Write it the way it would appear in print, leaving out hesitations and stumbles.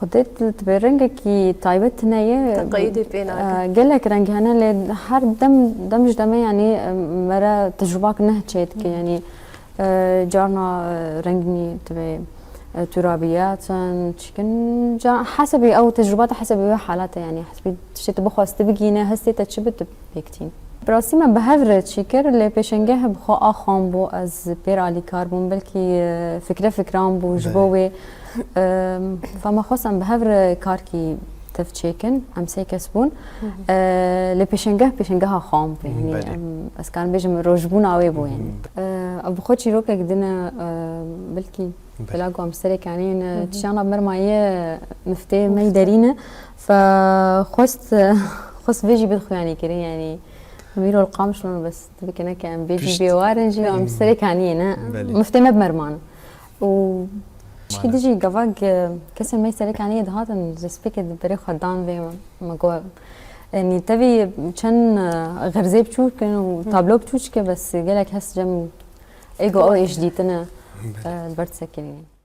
خدت تبرنجك كي تايبت هنايا تقيدي بينك قال لك رنج هنا لحر دمج دمي يعني مرة تجربة نه تشيت يعني جارنا رنجني تبي ترابيات تشكن حسبي او تجربات حسبي حالاته يعني حسبي تشت بخواست بقينا هستي تشبت بيكتين براسي ما بهفر تشكر اللي بيشنجه بخو اخام بو از بيرالي كاربون بلكي فكرة بو جبوي فما خصم بهفر كاركي تفتشيكن ام سيكسبون اللي بيشنجها خام يعني بس كان بيجم روجبون اوي بو يعني ابو خوتشي روكا قدنا بلكي بلاقو امستريك يعني تشانا بمرمايه مفتي ما يدارينا فخست بيجي بدخو يعني كري يعني ميرو القام شلون بس تبي كنا كان بيجي بيوارنجي امستريك يعني مفتي ما بمرمان و شكي ديجي قفاق كسر ما يسالك يعني دهاتن زسبيك بريخ خدان في مقوى يعني تبي كان غرزي بتشوك وطابلو بتشوك بس قالك هس جم ايجو او ايش ديتنا البرد سكيني